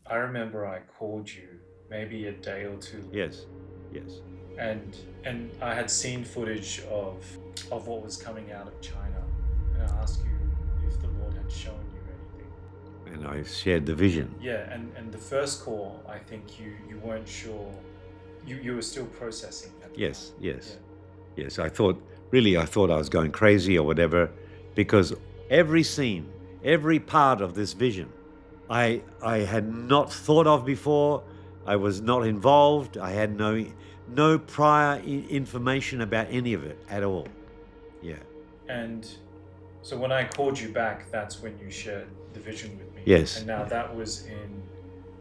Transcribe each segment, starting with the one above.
I remember I called you maybe a day or two later, Yes, yes. and I had seen footage of what was coming out of China, and I asked you if the Lord had shown you anything. And I shared the vision. Yeah, and the first call, I think you weren't sure. You were still processing at the time. Yes, Yeah. yes, yes. I thought I was going crazy or whatever, because every scene, every part of this vision, I had not thought of before. I was not involved. I had no prior information about any of it at all. Yeah. And so when I called you back, that's when you shared the vision with me. Yes. And now that was in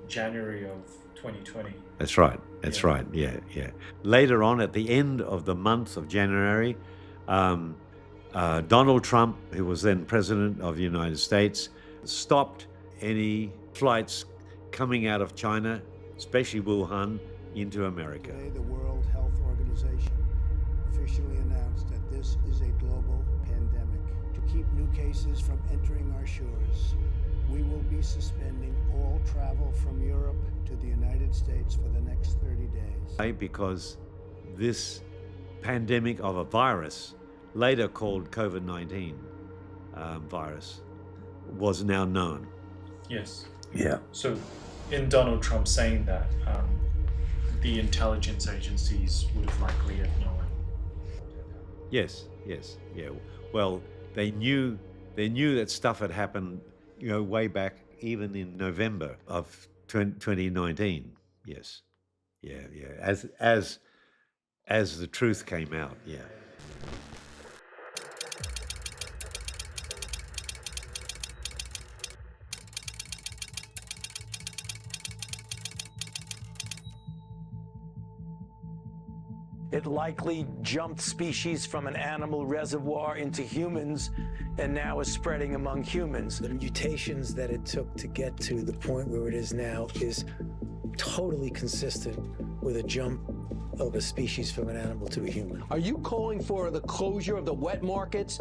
January of 2020. That's right. That's Yeah. right. Yeah, yeah. Later on, at the end of the month of January, um, Donald Trump, who was then president of the United States, stopped any flights coming out of China, especially Wuhan, into America. Today, the World Health Organization officially announced that this is a global pandemic. To keep new cases from entering our shores, we will be suspending all travel from Europe to the United States for the next 30 days. Why? Because this pandemic of a virus, later called COVID-19 virus, was now known. Yes. Yeah. So in Donald Trump saying that, the intelligence agencies would have likely have known. Yes, yes, yeah. Well, they knew that stuff had happened, way back even in November of 2019. Yes, yeah, yeah. As the truth came out, yeah. It likely jumped species from an animal reservoir into humans and now is spreading among humans. The mutations that it took to get to the point where it is now is totally consistent with a jump of a species from an animal to a human. Are you calling for the closure of the wet markets?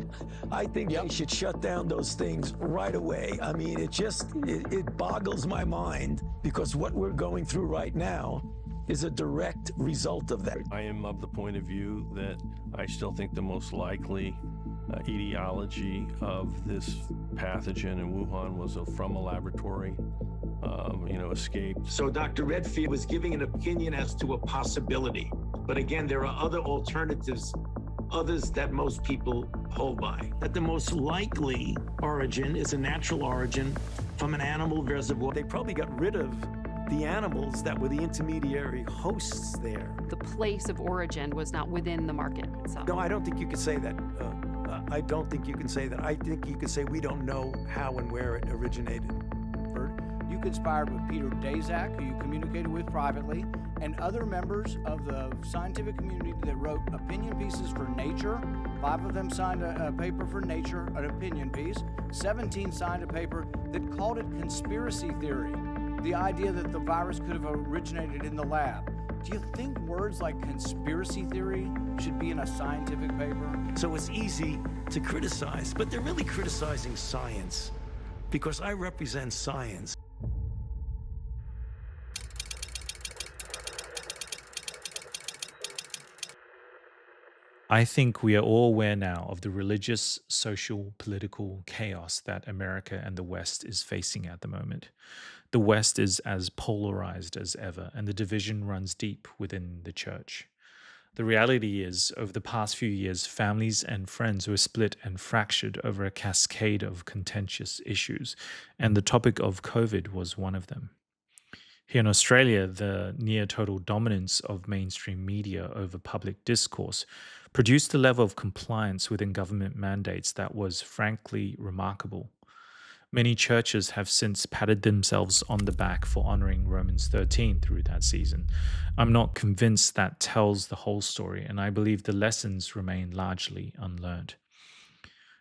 I think they should shut down those things right away. I mean, it boggles my mind, because what we're going through right now is a direct result of that. I am of the point of view that I still think the most likely etiology of this pathogen in Wuhan was from a laboratory, escaped. So Dr. Redfield was giving an opinion as to a possibility. But again, there are other alternatives, others that most people hold by. That the most likely origin is a natural origin from an animal reservoir. They probably got rid of the animals that were the intermediary hosts there. The place of origin was not within the market itself. No, I don't think you could say that. I don't think you can say that. I think you could say we don't know how and where it originated. You conspired with Peter Daszak, who you communicated with privately, and other members of the scientific community that wrote opinion pieces for Nature. 5 of them signed a paper for Nature, an opinion piece. 17 signed a paper that called it conspiracy theory. The idea that the virus could have originated in the lab. Do you think words like conspiracy theory should be in a scientific paper? So it's easy to criticize, but they're really criticizing science, because I represent science. I think we are all aware now of the religious, social, political chaos that America and the West is facing at the moment. The West is as polarized as ever, and the division runs deep within the church. The reality is, over the past few years, families and friends were split and fractured over a cascade of contentious issues, and the topic of COVID was one of them. Here in Australia, the near total dominance of mainstream media over public discourse produced a level of compliance within government mandates that was frankly remarkable. Many churches have since patted themselves on the back for honoring Romans 13 through that season. I'm not convinced that tells the whole story, and I believe the lessons remain largely unlearned.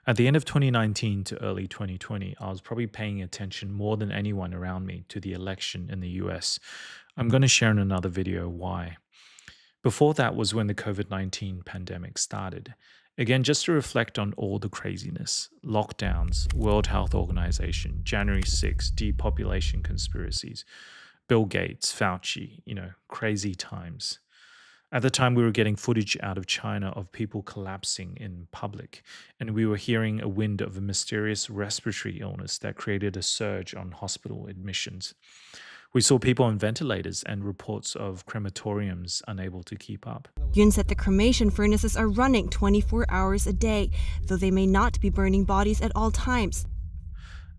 At the end of 2019 to early 2020, I was probably paying attention more than anyone around me to the election in the US. I'm going to share in another video why. Before that was when the COVID-19 pandemic started. Again, just to reflect on all the craziness, lockdowns, World Health Organization, January 6, depopulation conspiracies, Bill Gates, Fauci, crazy times. At the time, we were getting footage out of China of people collapsing in public, and we were hearing a wind of a mysterious respiratory illness that created a surge on hospital admissions. We saw people on ventilators and reports of crematoriums unable to keep up. Yun said the cremation furnaces are running 24 hours a day, though they may not be burning bodies at all times.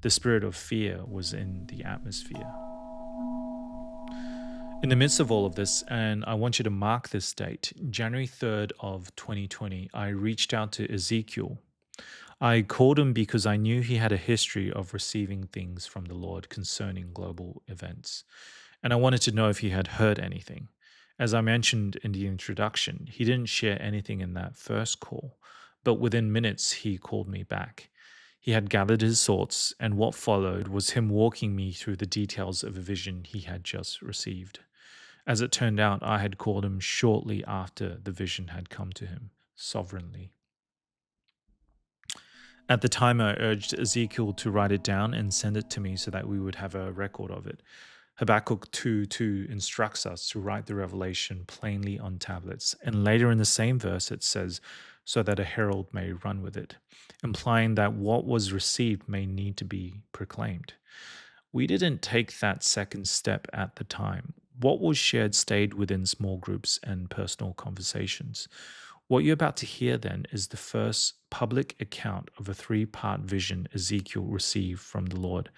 The spirit of fear was in the atmosphere. In the midst of all of this, and I want you to mark this date, January 3rd of 2020, I reached out to Ezekiel. I called him because I knew he had a history of receiving things from the Lord concerning global events, and I wanted to know if he had heard anything. As I mentioned in the introduction, he didn't share anything in that first call, but within minutes he called me back. He had gathered his thoughts, and what followed was him walking me through the details of a vision he had just received. As it turned out, I had called him shortly after the vision had come to him, sovereignly. At the time, I urged Ezekiel to write it down and send it to me so that we would have a record of it. Habakkuk 2:2 instructs us to write the revelation plainly on tablets, and later in the same verse it says, so that a herald may run with it, implying that what was received may need to be proclaimed. We didn't take that second step at the time. What was shared stayed within small groups and personal conversations. What you're about to hear then is the first public account of a 3-part vision Ezekiel received from the Lord.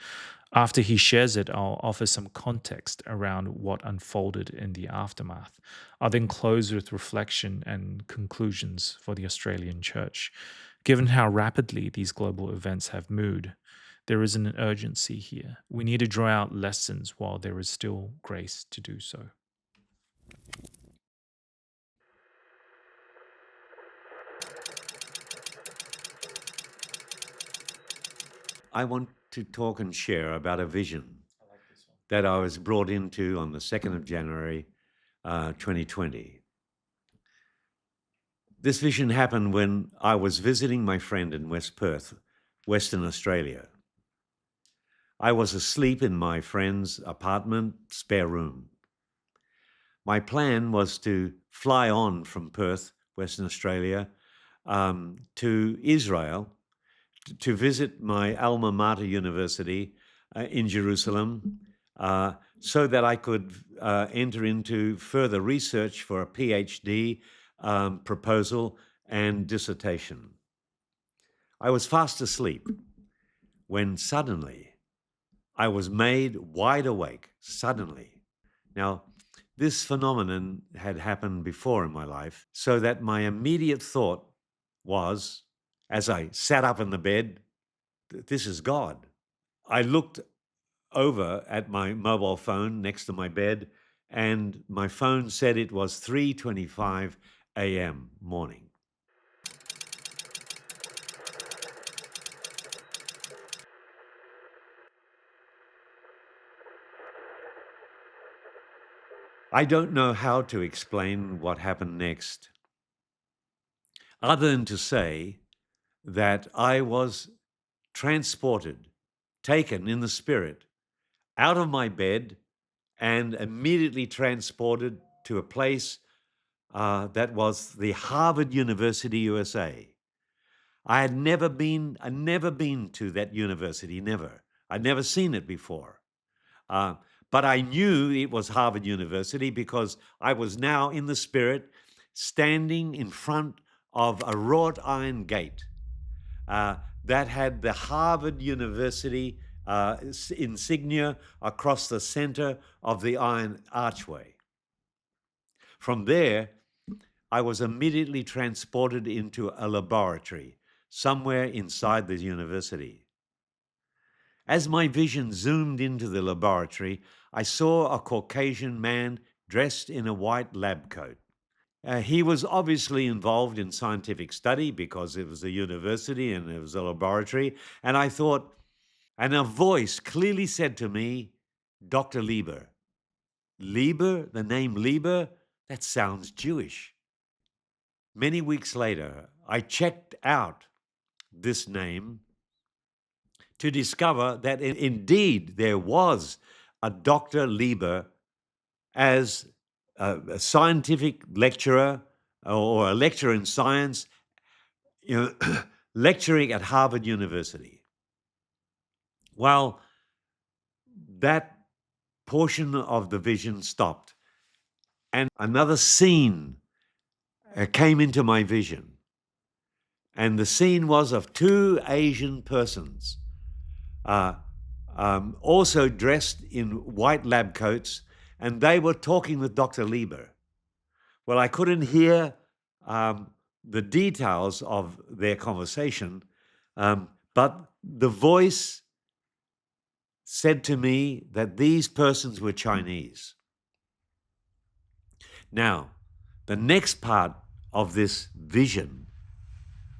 After he shares it, I'll offer some context around what unfolded in the aftermath. I'll then close with reflection and conclusions for the Australian Church. Given how rapidly these global events have moved, there is an urgency here. We need to draw out lessons while there is still grace to do so. I want to talk and share about a vision that I was brought into on the 2nd of January, 2020. This vision happened when I was visiting my friend in West Perth, Western Australia. I was asleep in my friend's apartment spare room. My plan was to fly on from Perth, Western Australia, to Israel to visit my alma mater university in Jerusalem so that I could enter into further research for a PhD proposal and dissertation. I was fast asleep when suddenly I was made wide awake, suddenly. Now, this phenomenon had happened before in my life, so that my immediate thought was, as I sat up in the bed, this is God. I looked over at my mobile phone next to my bed, and my phone said it was 3:25 a.m. morning. I don't know how to explain what happened next, other than to say that I was transported, taken in the spirit, out of my bed and immediately transported to a place that was the Harvard University, USA. I had never been to that university, never. I'd never seen it before. But I knew it was Harvard University because I was now in the spirit standing in front of a wrought iron gate that had the Harvard University insignia across the center of the iron archway. From there, I was immediately transported into a laboratory somewhere inside the university. As my vision zoomed into the laboratory, I saw a Caucasian man dressed in a white lab coat. He was obviously involved in scientific study because it was a university and it was a laboratory. And I thought, and a voice clearly said to me, Dr. Lieber. The name Lieber? That sounds Jewish. Many weeks later, I checked out this name to discover that indeed there was a Dr. Lieber as a scientific lecturer or a lecturer in science, lecturing at Harvard University. Well, that portion of the vision stopped, and another scene came into my vision. And the scene was of two Asian persons, also dressed in white lab coats, and they were talking with Dr. Lieber. Well, I couldn't hear the details of their conversation, but the voice said to me that these persons were Chinese. Now, the next part of this vision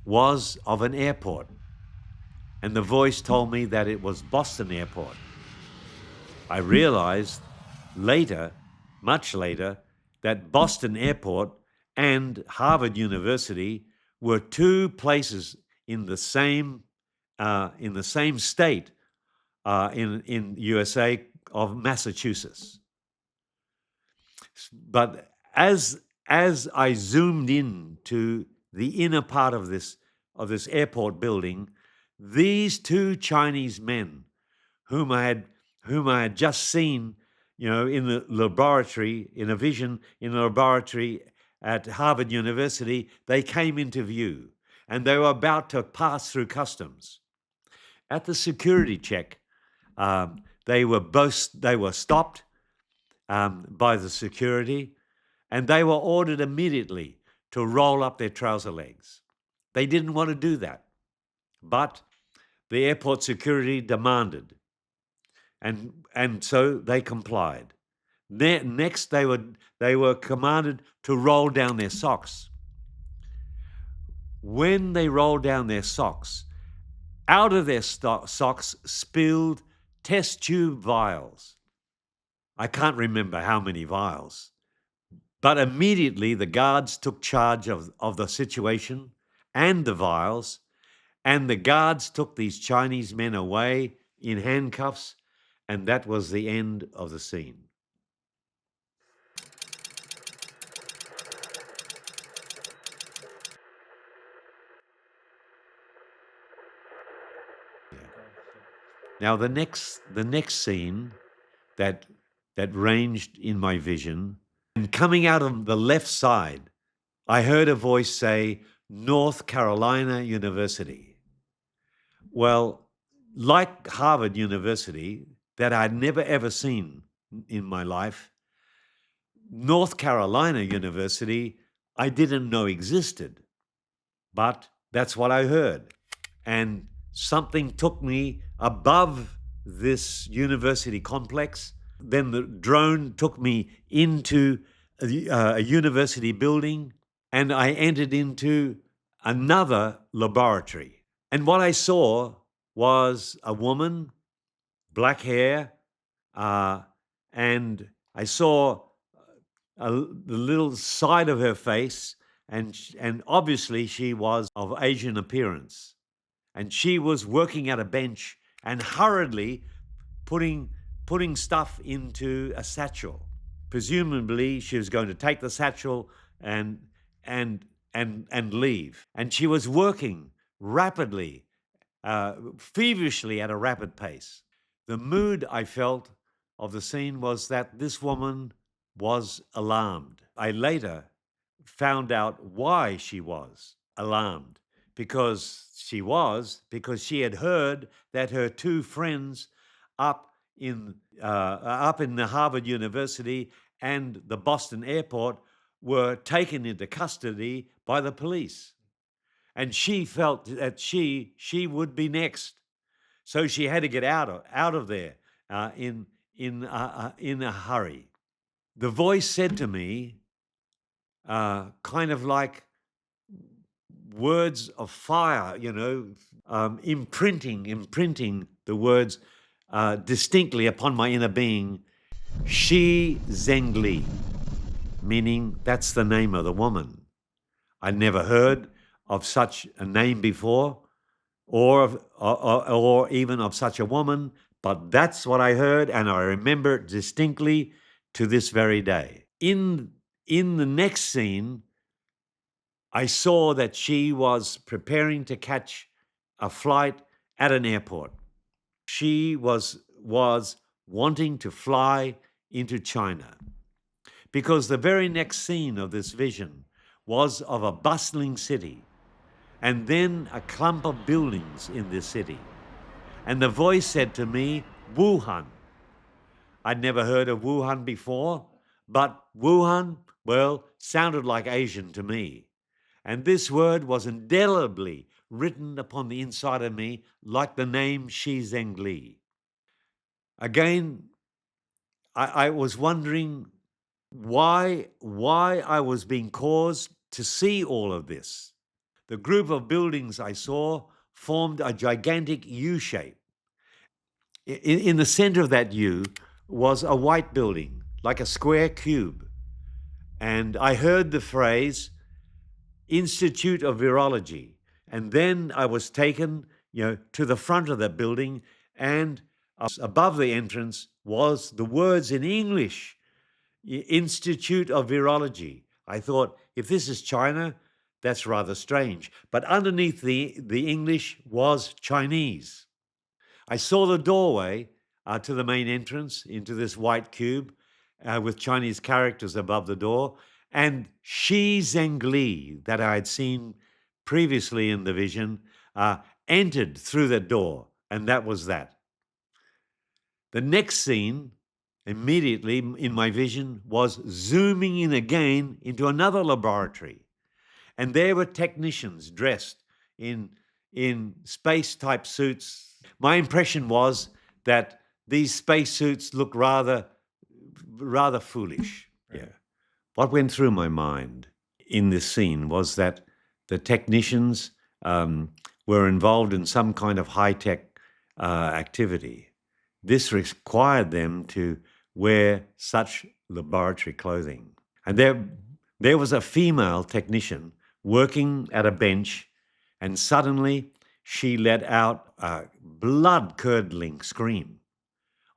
was of an airport, and the voice told me that it was Boston Airport. I realized later, much later, that Boston Airport and Harvard University were two places in the same state in USA of Massachusetts. But as I zoomed in to the inner part of this airport building, these two Chinese men, whom I had just seen, in the laboratory, in a vision in the laboratory at Harvard University, they came into view, and they were about to pass through customs. At the security check, they were stopped by the security, and they were ordered immediately to roll up their trouser legs. They didn't want to do that, but the airport security demanded, and so they complied. Next, they were commanded to roll down their socks. When they rolled down their socks, out of their socks spilled test tube vials. I can't remember how many vials, but immediately the guards took charge of the situation and the vials, and the guards took these Chinese men away in handcuffs, and that was the end of the scene. Now the next scene that ranged in my vision, and coming out of the left side, I heard a voice say, North Carolina University. Well, like Harvard University, that I'd never ever seen in my life, North Carolina University I didn't know existed, but that's what I heard. And something took me above this university complex. Then the drone took me into a university building, and I entered into another laboratory. And what I saw was a woman, black hair, and I saw the little side of her face, and obviously she was of Asian appearance. And she was working at a bench and hurriedly putting stuff into a satchel. Presumably, she was going to take the satchel and leave. And she was working rapidly, feverishly at a rapid pace. The mood I felt of the scene was that this woman was alarmed. I later found out why she was alarmed. Because she had heard that her two friends up in the Harvard University and the Boston airport were taken into custody by the police, and she felt that she would be next, so she had to get out of there in a hurry. The voice said to me, kind of like words of fire, imprinting the words distinctly upon my inner being, Shi Zhengli, meaning that's the name of the woman. I never heard of such a name before, or even of such a woman, but that's what I heard, and I remember it distinctly to this very day. In the next scene, I saw that she was preparing to catch a flight at an airport. She was wanting to fly into China, because the very next scene of this vision was of a bustling city, and then a clump of buildings in this city. And the voice said to me, Wuhan. I'd never heard of Wuhan before, but Wuhan, well, sounded like Asian to me. And this word was indelibly written upon the inside of me like the name Zhengli. Again, I was wondering why I was being caused to see all of this. The group of buildings I saw formed a gigantic U shape. In the center of that U was a white building, like a square cube. And I heard the phrase, Institute of Virology. And then I was taken, to the front of that building, and above the entrance was the words in English, Institute of Virology. I thought, if this is China, that's rather strange. But underneath the English was Chinese. I saw the doorway to the main entrance into this white cube with Chinese characters above the door, and Zhengli, that I had seen previously in the vision, entered through the door, and that was that. The next scene, immediately in my vision, was zooming in again into another laboratory, and there were technicians dressed in space-type suits. My impression was that these spacesuits looked rather foolish. Yeah. What went through my mind in this scene was that the technicians were involved in some kind of high-tech activity. This required them to wear such laboratory clothing. And there was a female technician working at a bench, and suddenly she let out a blood-curdling scream.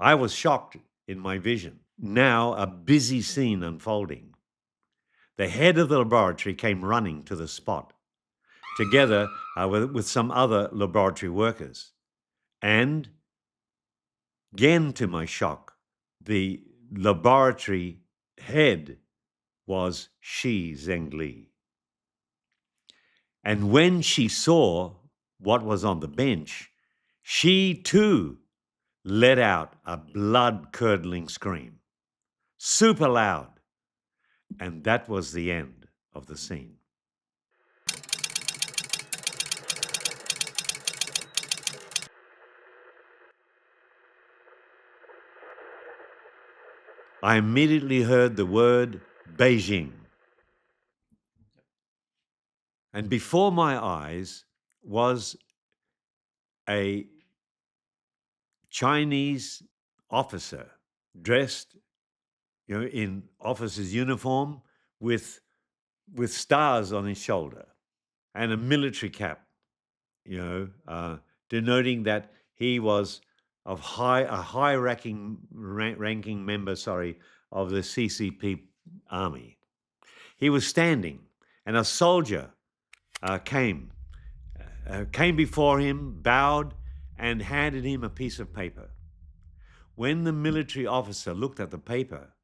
I was shocked in my vision. Now a busy scene unfolding. The head of the laboratory came running to the spot, together with some other laboratory workers. And again, to my shock, the laboratory head was Zhengli. And when she saw what was on the bench, she too let out a blood-curdling scream, super loud. And that was the end of the scene. I immediately heard the word Beijing. And before my eyes was a Chinese officer dressed, in officer's uniform with stars on his shoulder and a military cap, denoting that he was a high-ranking member, of the CCP army. He was standing, and a soldier came before him, bowed, and handed him a piece of paper. When the military officer looked at the paper,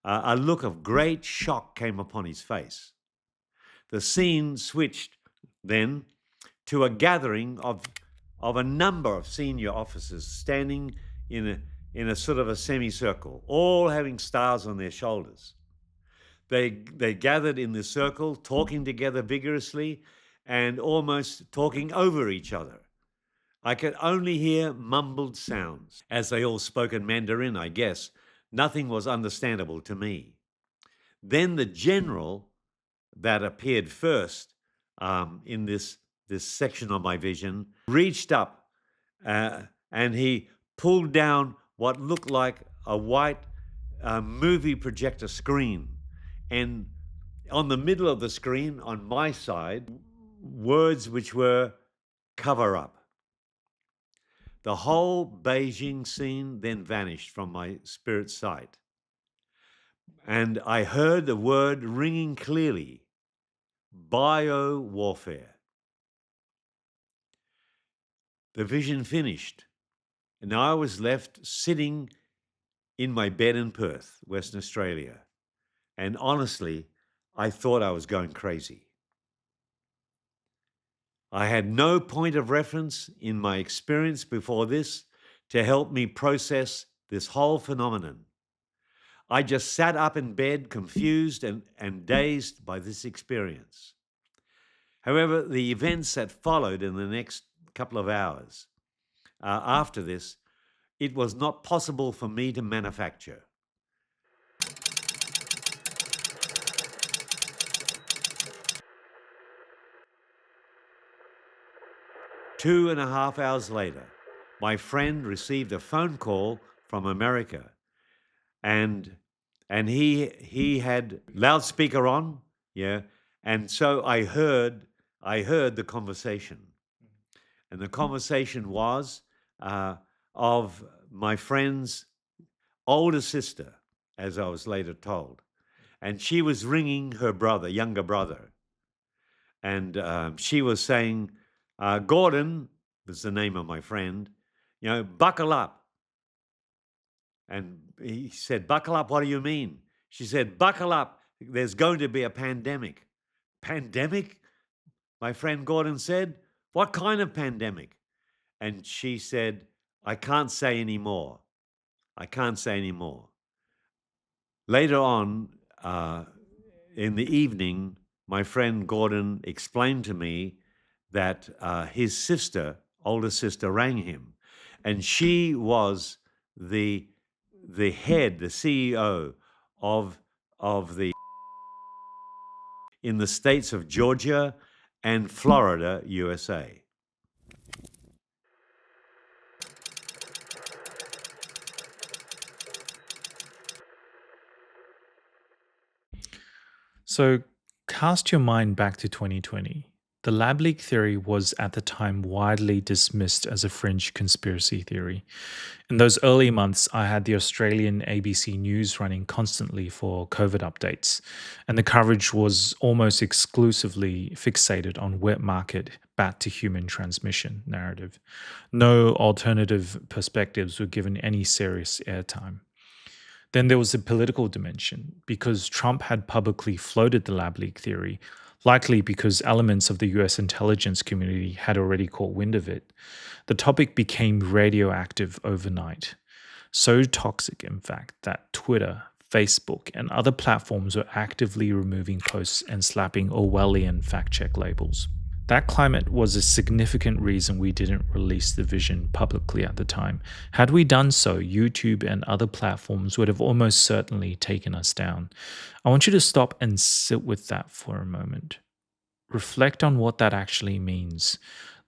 a look of great shock came upon his face. The scene switched then to a gathering of a number of senior officers standing in a sort of a semicircle, all having stars on their shoulders. They gathered in this circle, talking together vigorously and almost talking over each other. I could only hear mumbled sounds, as they all spoke in Mandarin, I guess. Nothing was understandable to me. Then the general that appeared first in this section of my vision reached up and he pulled down what looked like a white movie projector screen. And on the middle of the screen, on my side, words which were cover up. The whole Beijing scene then vanished from my spirit sight. And I heard the word ringing clearly, bio-warfare. The vision finished, and I was left sitting in my bed in Perth, Western Australia. And honestly, I thought I was going crazy. I had no point of reference in my experience before this to help me process this whole phenomenon. I just sat up in bed, confused and dazed by this experience. However, the events that followed in the next couple of hours after this, it was not possible for me to manufacture. Two and a half hours later, my friend received a phone call from America, and he had loudspeaker on, yeah, and so I heard the conversation, and the conversation was of my friend's older sister, as I was later told, and she was ringing her brother, younger brother, and she was saying, Gordon was the name of my friend, you know, buckle up. And he said, buckle up, what do you mean? She said, buckle up, there's going to be a pandemic. Pandemic? My friend Gordon said, what kind of pandemic? And she said, I can't say any more. I can't say any more. Later on, in the evening, my friend Gordon explained to me that his sister, older sister, rang him. And she was the head, the CEO of the in the states of Georgia and Florida, USA. So cast your mind back to 2020. The lab leak theory was at the time widely dismissed as a fringe conspiracy theory. In those early months, I had the Australian ABC News running constantly for COVID updates, and the coverage was almost exclusively fixated on wet market bat-to-human transmission narrative. No alternative perspectives were given any serious airtime. Then there was the political dimension. Because Trump had publicly floated the lab leak theory, likely because elements of the US intelligence community had already caught wind of it, the topic became radioactive overnight. So toxic, in fact, that Twitter, Facebook, and other platforms were actively removing posts and slapping Orwellian fact-check labels. That climate was a significant reason we didn't release the vision publicly at the time. Had we done so, YouTube and other platforms would have almost certainly taken us down. I want you to stop and sit with that for a moment. Reflect on what that actually means,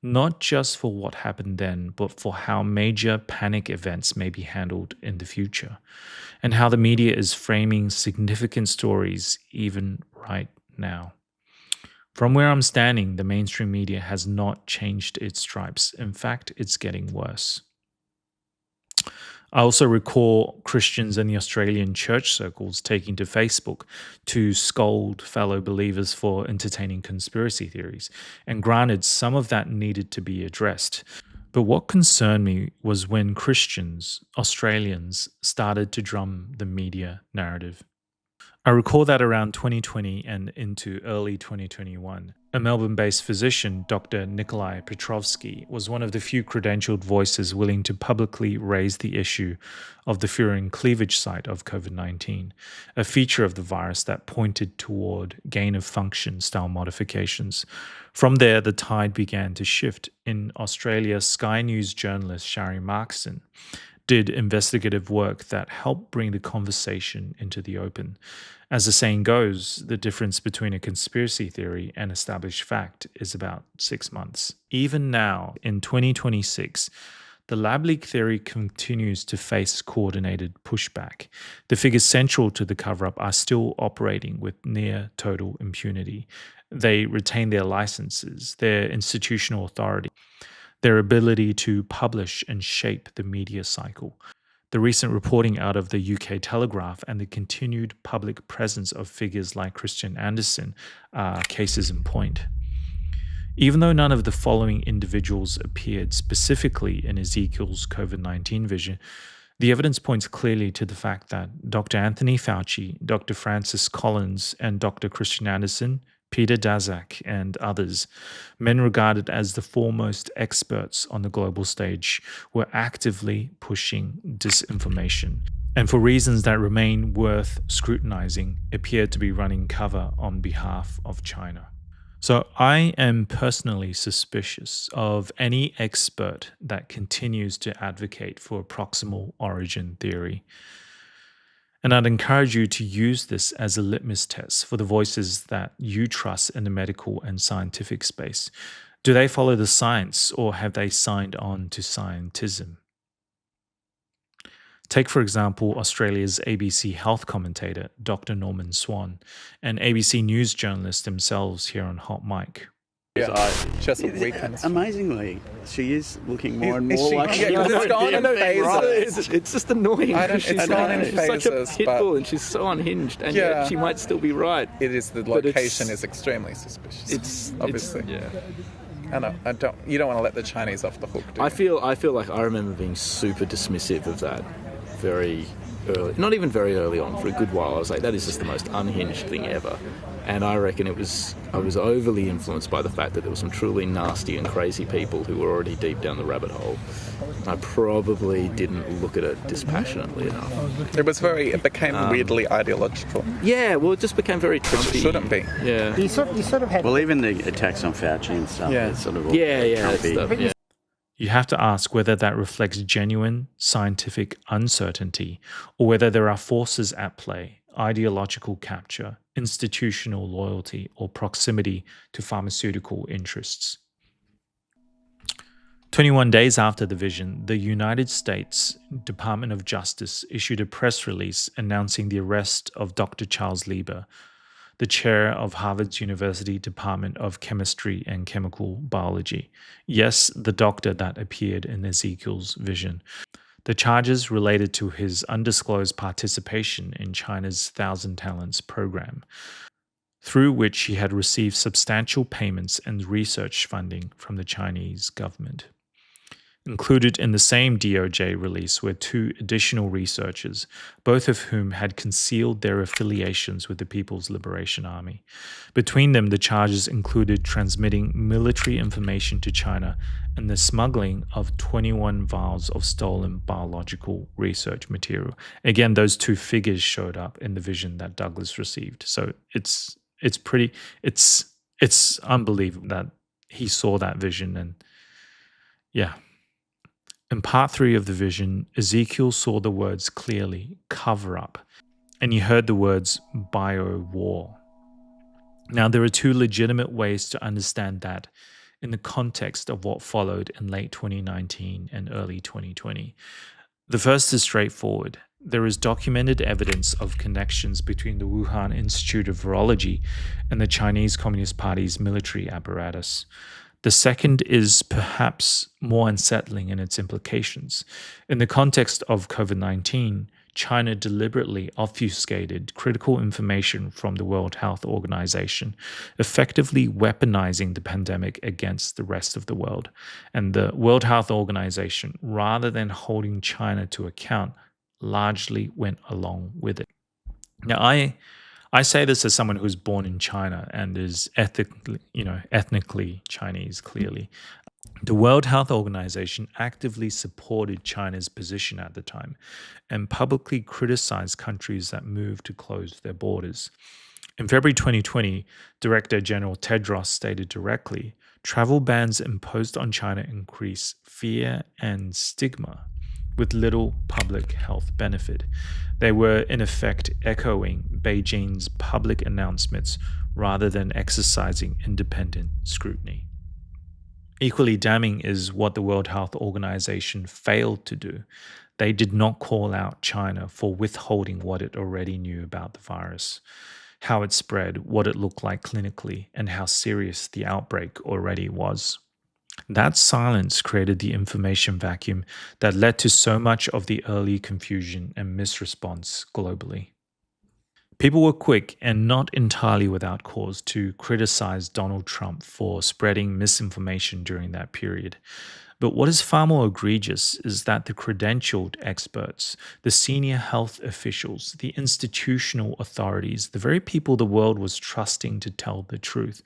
not just for what happened then, but for how major panic events may be handled in the future, and how the media is framing significant stories even right now. From where I'm standing, the mainstream media has not changed its stripes. In fact, it's getting worse. I also recall Christians in the Australian church circles taking to Facebook to scold fellow believers for entertaining conspiracy theories. And granted, some of that needed to be addressed. But what concerned me was when Christians, Australians, started to drum the media narrative. I recall that around 2020 and into early 2021, a Melbourne-based physician, Dr. Nikolai Petrovsky, was one of the few credentialed voices willing to publicly raise the issue of the furin cleavage site of COVID-19, a feature of the virus that pointed toward gain-of-function style modifications. From there, the tide began to shift. In Australia, Sky News journalist Shari Markson did investigative work that helped bring the conversation into the open. As the saying goes, the difference between a conspiracy theory and established fact is about 6 months. Even now, in 2026, the lab leak theory continues to face coordinated pushback. The figures central to the cover-up are still operating with near total impunity. They retain their licenses, their institutional authority, their ability to publish and shape the media cycle. The recent reporting out of the UK Telegraph and the continued public presence of figures like Christian Anderson are cases in point. Even though none of the following individuals appeared specifically in Ezekiel's COVID-19 vision, the evidence points clearly to the fact that Dr. Anthony Fauci, Dr. Francis Collins, and Dr. Christian Anderson, Peter Daszak, and others, men regarded as the foremost experts on the global stage, were actively pushing disinformation, and for reasons that remain worth scrutinizing, appeared to be running cover on behalf of China. So I am personally suspicious of any expert that continues to advocate for a proximal origin theory. And I'd encourage you to use this as a litmus test for the voices that you trust in the medical and scientific space. Do they follow the science, or have they signed on to scientism? Take, for example, Australia's ABC health commentator, Dr. Norman Swan, and ABC News journalists themselves here on Hot Mic. Just weakens. Amazingly, she is looking more and more like she it's gone in phases. It's just annoying. It's gone in phases. She's such a pitbull and she's so unhinged, and yet she might still be right. It is, the location is extremely suspicious. It's obviously. I know. You don't want to let the Chinese off the hook, do you? I feel like I remember being super dismissive of that very early, not even very early on, for a good while. I was like, that is just the most unhinged thing ever. And I reckon I was overly influenced by the fact that there were some truly nasty and crazy people who were already deep down the rabbit hole. I probably didn't look at it dispassionately enough. It became weirdly ideological. Yeah, well, it just became very Trumpy. Which it shouldn't be. Yeah. You sort of had... Well, even the attacks on Fauci and stuff. Yeah. It's sort of all Trumpy. Yeah. You have to ask whether that reflects genuine scientific uncertainty, or whether there are forces at play, ideological capture, institutional loyalty, or proximity to pharmaceutical interests. 21 days after the vision, the United States Department of Justice issued a press release announcing the arrest of Dr. Charles Lieber, the chair of Harvard's University Department of Chemistry and Chemical Biology. Yes, the doctor that appeared in Ezekiel's vision. The charges related to his undisclosed participation in China's Thousand Talents program, through which he had received substantial payments and research funding from the Chinese government. Included in the same DOJ release were 2 additional researchers, both of whom had concealed their affiliations with the People's Liberation Army. Between them, the charges included transmitting military information to China and the smuggling of 21 vials of stolen biological research material. Again, those 2 figures showed up in the vision that Douglas received. So it's unbelievable that he saw that vision. And yeah. In part 3 of the vision, Ezekiel saw the words clearly, cover up, and he heard the words bio-war. Now, there are 2 legitimate ways to understand that in the context of what followed in late 2019 and early 2020. The first is straightforward. There is documented evidence of connections between the Wuhan Institute of Virology and the Chinese Communist Party's military apparatus. The second is perhaps more unsettling in its implications. In the context of COVID-19, China deliberately obfuscated critical information from the World Health Organization, effectively weaponizing the pandemic against the rest of the world. And the World Health Organization, rather than holding China to account, largely went along with it. Now, I say this as someone who's born in China and is ethnically Chinese, clearly. The World Health Organization actively supported China's position at the time and publicly criticized countries that moved to close their borders. In February 2020, Director General Tedros stated directly, travel bans imposed on China increase fear and stigma, with little public health benefit. They were, in effect, echoing Beijing's public announcements rather than exercising independent scrutiny. Equally damning is what the World Health Organization failed to do. They did not call out China for withholding what it already knew about the virus. how it spread, what it looked like clinically, and how serious the outbreak already was. That silence created the information vacuum that led to so much of the early confusion and misresponse globally. People were quick, and not entirely without cause, to criticize Donald Trump for spreading misinformation during that period. But what is far more egregious is that the credentialed experts, the senior health officials, the institutional authorities, the very people the world was trusting to tell the truth,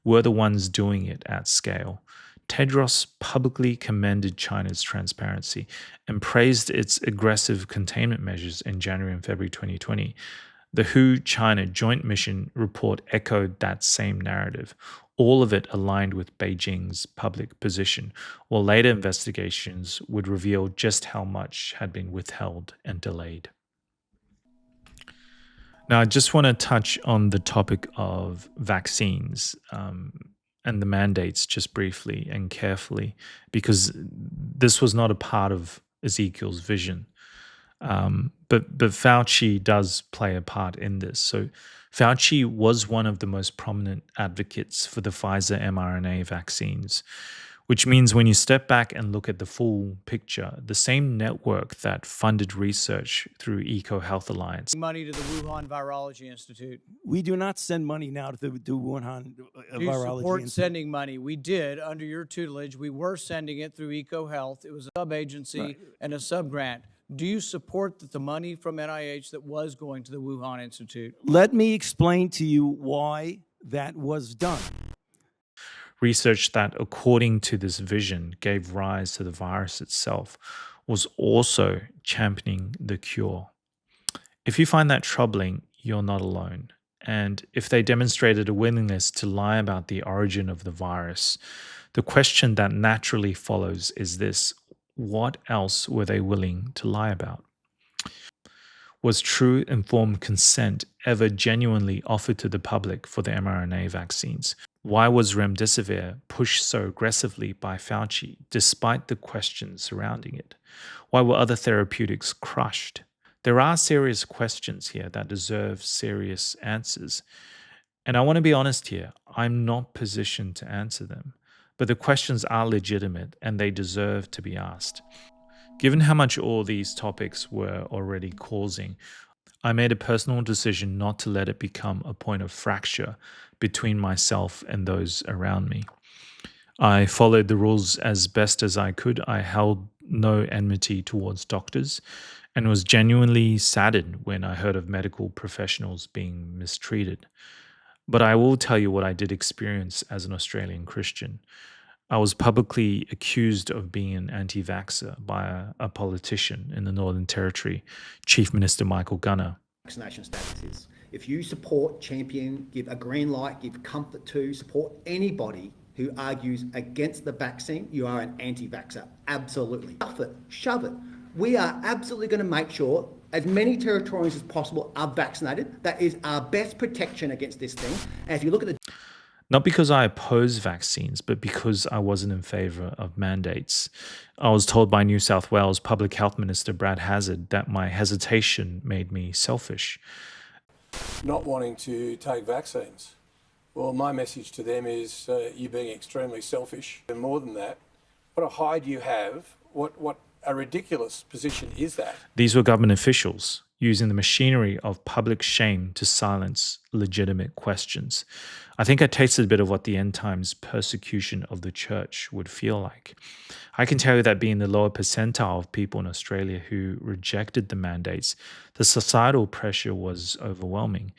were the ones doing it at scale. Tedros publicly commended China's transparency and praised its aggressive containment measures in January and February 2020. The WHO-China Joint Mission report echoed that same narrative, all of it aligned with Beijing's public position, while later investigations would reveal just how much had been withheld and delayed. Now, I just want to touch on the topic of vaccines and the mandates just briefly and carefully, because this was not a part of Ezekiel's vision. But Fauci does play a part in this. So Fauci was one of the most prominent advocates for the Pfizer mRNA vaccines, which means when you step back and look at the full picture, the same network that funded research through EcoHealth Alliance. Money to the Wuhan Virology Institute. We do not send money now to the Wuhan Do you Virology support Institute. sending money? We did under your tutelage. We were sending it through EcoHealth. It was a sub-agency and a sub-grant. Do you support that the money from NIH that was going to the Wuhan Institute? Let me explain to you why that was done. Research that, according to this vision, gave rise to the virus itself, was also championing the cure. If you find that troubling, you're not alone. And if they demonstrated a willingness to lie about the origin of the virus, the question that naturally follows is this: what else were they willing to lie about? Was true informed consent ever genuinely offered to the public for the mRNA vaccines? Why was remdesivir pushed so aggressively by Fauci, despite the questions surrounding it? Why were other therapeutics crushed? There are serious questions here that deserve serious answers. And I want to be honest here, I'm not positioned to answer them. But the questions are legitimate and they deserve to be asked. Given how much all these topics were already causing, I made a personal decision not to let it become a point of fracture between myself and those around me. I followed the rules as best as I could. I held no enmity towards doctors and was genuinely saddened when I heard of medical professionals being mistreated. But I will tell you what I did experience as an Australian Christian. I was publicly accused of being an anti-vaxxer by a politician in the Northern Territory, Chief Minister Michael Gunner. Vaccination status is. If you support, champion, give a green light, give comfort to, support anybody who argues against the vaccine, you are an anti-vaxxer. Absolutely. Shove it. We are absolutely going to make sure as many Territorians as possible are vaccinated. That is our best protection against this thing. And if you look at the... Not because I oppose vaccines, but because I wasn't in favour of mandates. I was told by New South Wales Public Health Minister Brad Hazzard that my hesitation made me selfish. Not wanting to take vaccines. Well, my message to them is you being extremely selfish. And more than that, what a hide you have, what a ridiculous position is that? These were government officials using the machinery of public shame to silence legitimate questions. I think I tasted a bit of what the end times persecution of the church would feel like. I can tell you that being the lower percentile of people in Australia who rejected the mandates, the societal pressure was overwhelming.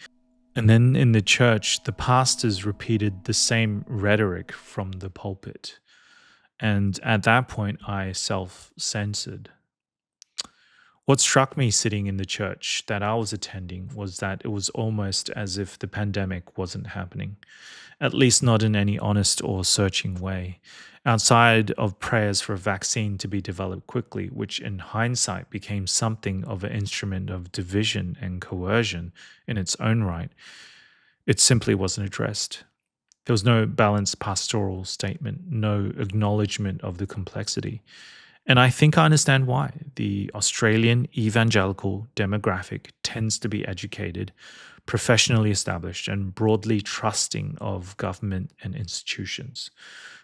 And then in the church, the pastors repeated the same rhetoric from the pulpit. And at that point, I self-censored. What struck me sitting in the church that I was attending was that it was almost as if the pandemic wasn't happening, at least not in any honest or searching way, outside of prayers for a vaccine to be developed quickly, which in hindsight became something of an instrument of division and coercion in its own right. It simply wasn't addressed. There was no balanced pastoral statement, no acknowledgement of the complexity. And I think I understand why. The Australian evangelical demographic tends to be educated, professionally established, and broadly trusting of government and institutions.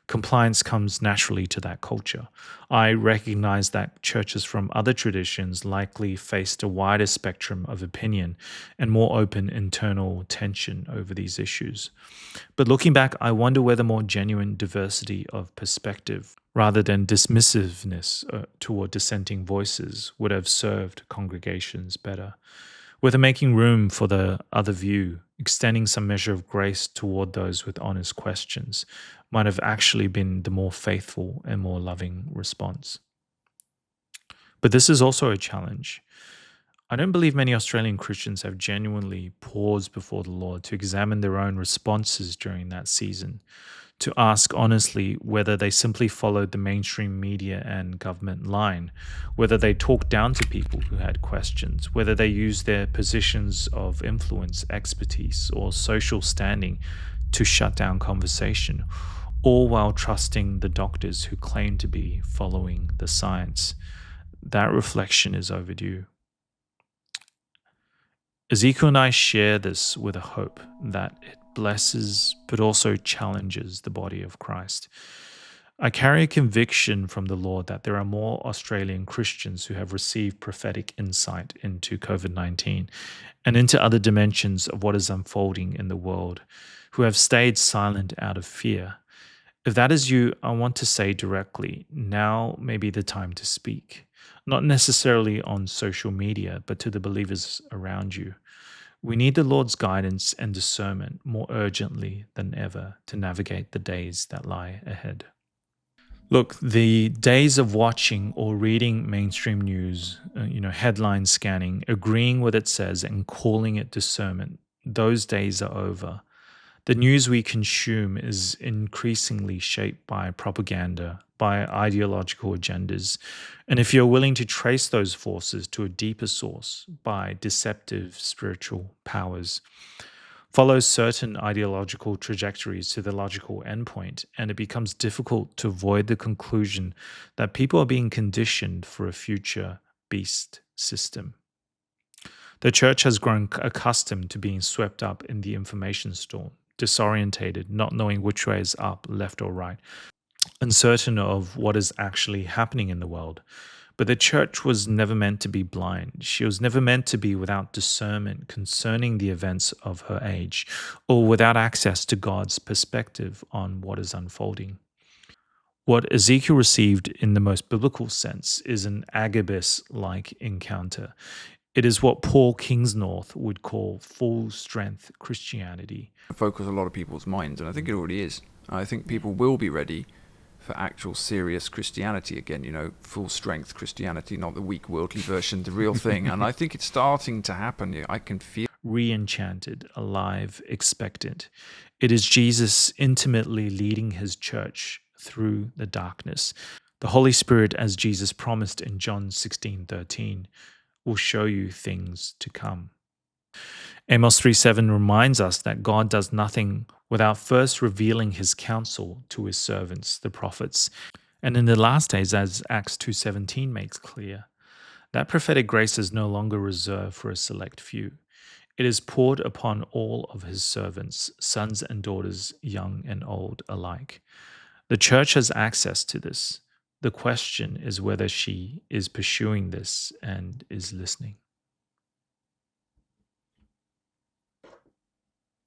Compliance comes naturally to that culture. I recognize that churches from other traditions likely faced a wider spectrum of opinion and more open internal tension over these issues. But looking back, I wonder whether more genuine diversity of perspective rather than dismissiveness toward dissenting voices would have served congregations better. Whether making room for the other view, extending some measure of grace toward those with honest questions, might have actually been the more faithful and more loving response. But this is also a challenge. I don't believe many Australian Christians have genuinely paused before the Lord to examine their own responses during that season, to ask honestly whether they simply followed the mainstream media and government line, whether they talked down to people who had questions, whether they used their positions of influence, expertise, or social standing to shut down conversation, all while trusting the doctors who claim to be following the science. That reflection is overdue. Ezekiel and I share this with a hope that it blesses but also challenges the body of Christ. I carry a conviction from the Lord that there are more Australian Christians who have received prophetic insight into COVID-19 and into other dimensions of what is unfolding in the world, who have stayed silent out of fear. If that is you, I want to say directly, now may be the time to speak. Not necessarily on social media, but to the believers around you. We need the Lord's guidance and discernment more urgently than ever to navigate the days that lie ahead. Look, the days of watching or reading mainstream news, headline scanning, agreeing with what it says and calling it discernment, those days are over. The news we consume is increasingly shaped by propaganda, by ideological agendas, and if you're willing to trace those forces to a deeper source, by deceptive spiritual powers, follows certain ideological trajectories to the logical endpoint, and it becomes difficult to avoid the conclusion that people are being conditioned for a future beast system. The church has grown accustomed to being swept up in the information storm, disorientated, not knowing which way is up, left, or right, uncertain of what is actually happening in the world. But the church was never meant to be blind. She was never meant to be without discernment concerning the events of her age, or without access to God's perspective on what is unfolding. What Ezekiel received in the most biblical sense is an Agabus-like encounter. It is what Paul Kingsnorth would call full-strength Christianity. Focus a lot of people's minds, and I think it already is. I think people will be ready for actual serious Christianity again, full-strength Christianity, not the weak worldly version, the real thing. And I think it's starting to happen. I can feel re-enchanted, alive, expectant. It is Jesus intimately leading his church through the darkness. The Holy Spirit, as Jesus promised in John 16:13, will show you things to come. Amos 3:7 reminds us that God does nothing without first revealing his counsel to his servants, the prophets. And in the last days, as Acts 2:17 makes clear, that prophetic grace is no longer reserved for a select few. It is poured upon all of his servants, sons and daughters, young and old alike. The church has access to this. The question is whether she is pursuing this and is listening.